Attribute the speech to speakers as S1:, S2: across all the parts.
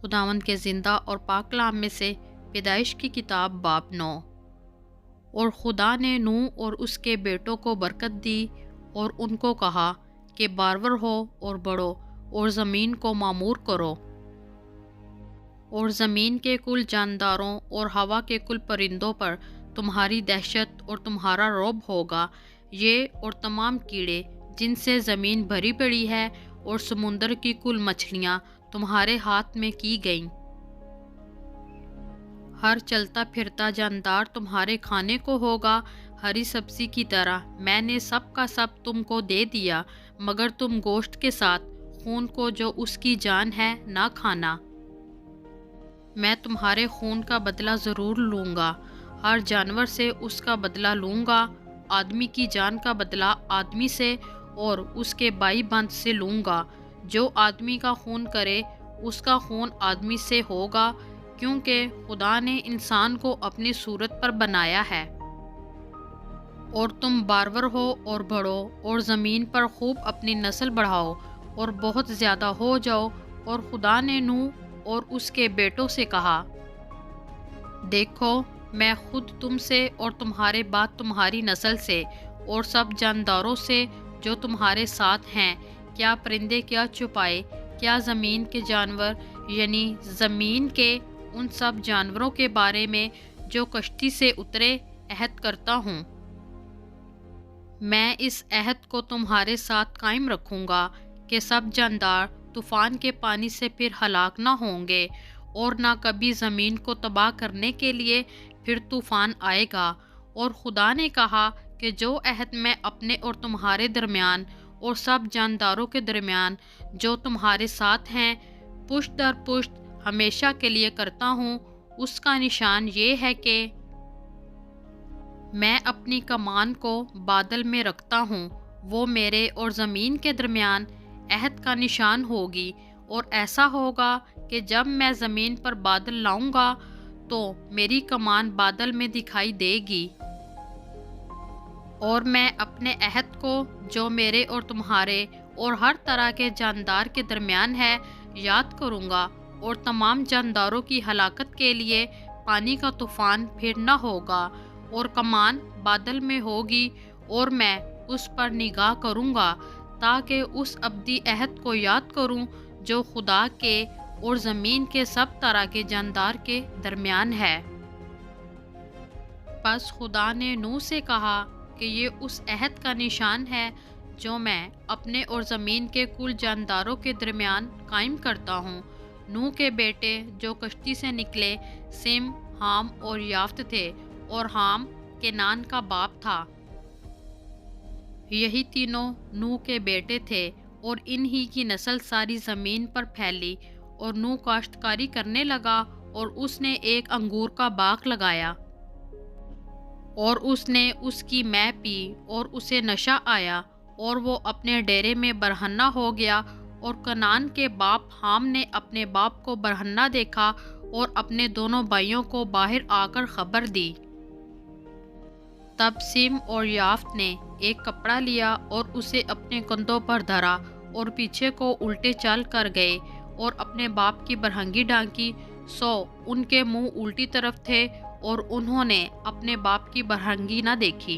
S1: خداوند کے زندہ اور پاک کلام میں سے پیدائش کی کتاب باب 9۔ اور خدا نے نوح اور اس کے بیٹوں کو برکت دی اور ان کو کہا کہ بارور ہو اور بڑھو اور زمین کو معمور کرو، اور زمین کے کل جانداروں اور ہوا کے کل پرندوں پر تمہاری دہشت اور تمہارا رعب ہوگا، یہ اور تمام کیڑے جن سے زمین بھری پڑی ہے اور سمندر کی کل مچھلیاں تمہارے ہاتھ میں کی گئیں۔ ہر چلتا پھرتا جاندار تمہارے کھانے کو ہوگا، ہری سبزی کی طرح میں نے سب کا سب تم کو دے دیا، مگر تم گوشت کے ساتھ خون کو جو اس کی جان ہے نہ کھانا۔ میں تمہارے خون کا بدلہ ضرور لوں گا، ہر جانور سے اس کا بدلہ لوں گا، آدمی کی جان کا بدلہ آدمی سے اور اس کے بھائی بند سے لوں گا۔ جو آدمی کا خون کرے اس کا خون آدمی سے ہوگا، کیونکہ خدا نے انسان کو اپنی صورت پر بنایا ہے۔ اور تم بارور ہو اور بڑھو اور زمین پر خوب اپنی نسل بڑھاؤ اور بہت زیادہ ہو جاؤ۔ اور خدا نے نوح اور اس کے بیٹوں سے کہا، دیکھو میں خود تم سے اور تمہارے بعد تمہاری نسل سے اور سب جانداروں سے جو تمہارے ساتھ ہیں، کیا پرندے کیا چوپائے، کیا زمین کے جانور، یعنی زمین کے ان سب جانوروں کے بارے میں جو کشتی سے اترے عہد کرتا ہوں۔ میں اس عہد کو تمہارے ساتھ قائم رکھوں گا کہ سب جاندار طوفان کے پانی سے پھر ہلاک نہ ہوں گے، اور نہ کبھی زمین کو تباہ کرنے کے لیے پھر طوفان آئے گا۔ اور خدا نے کہا کہ جو عہد میں اپنے اور تمہارے درمیان اور سب جانداروں کے درمیان جو تمہارے ساتھ ہیں پشت در پشت ہمیشہ کے لیے کرتا ہوں، اس کا نشان یہ ہے کہ میں اپنی کمان کو بادل میں رکھتا ہوں، وہ میرے اور زمین کے درمیان عہد کا نشان ہوگی۔ اور ایسا ہوگا کہ جب میں زمین پر بادل لاؤں گا تو میری کمان بادل میں دکھائی دے گی، اور میں اپنے عہد کو جو میرے اور تمہارے اور ہر طرح کے جاندار کے درمیان ہے یاد کروں گا، اور تمام جانداروں کی ہلاکت کے لیے پانی کا طوفان پھر نہ ہوگا، اور کمان بادل میں ہوگی، اور میں اس پر نگاہ کروں گا تاکہ اس ابدی عہد کو یاد کروں جو خدا کے اور زمین کے سب طرح کے جاندار کے درمیان ہے۔ پس خدا نے نوح سے کہا کہ یہ اس عہد کا نشان ہے جو میں اپنے اور زمین کے کل جانداروں کے درمیان قائم کرتا ہوں۔ نوح کے بیٹے جو کشتی سے نکلے سم، حام اور یافت تھے، اور حام کینان کا باپ تھا۔ یہی تینوں نوح کے بیٹے تھے، اور انہی کی نسل ساری زمین پر پھیلی۔ اور نوح کاشتکاری کرنے لگا، اور اس نے ایک انگور کا باغ لگایا، اور اس نے اس کی مے پی اور اسے نشہ آیا، اور وہ اپنے ڈیرے میں برہنہ ہو گیا۔ اور کنعان کے باپ حام نے اپنے باپ کو برہنہ دیکھا اور اپنے دونوں بھائیوں کو باہر آ کر خبر دی۔ تب سم اور یافت نے ایک کپڑا لیا اور اسے اپنے کندھوں پر دھرا، اور پیچھے کو الٹے چل کر گئے اور اپنے باپ کی برہنگی ڈھانکی، سو ان کے منہ الٹی طرف تھے، اور انہوں نے اپنے باپ کی برہنگی نہ دیکھی۔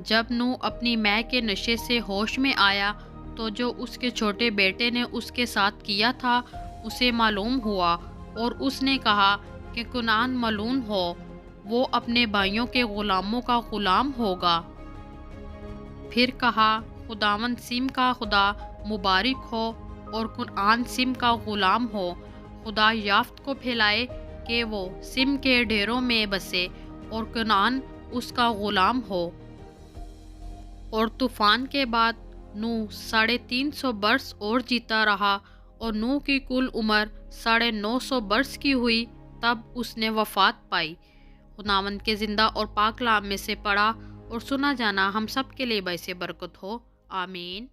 S1: جب نوح اپنی مے کے نشے سے ہوش میں آیا تو جو اس کے چھوٹے بیٹے نے اس کے ساتھ کیا تھا اسے معلوم ہوا، اور اس نے کہا کہ کنعان ملعون ہو، وہ اپنے بھائیوں کے غلاموں کا غلام ہوگا۔ پھر کہا، خداوند سم کا خدا مبارک ہو، اور کنعان سم کا غلام ہو۔ خدا یافت کو پھیلائے کہ وہ سم کے ڈیروں میں بسے، اور کنعان اس کا غلام ہو۔ اور طوفان کے بعد نوح 350 برس اور جیتا رہا، اور نوح کی کل عمر 950 برس کی ہوئی، تب اس نے وفات پائی۔ خداوند کے زندہ اور پاک کلام میں سے پڑھا اور سنا جانا ہم سب کے لیے باعث برکت ہو، آمین۔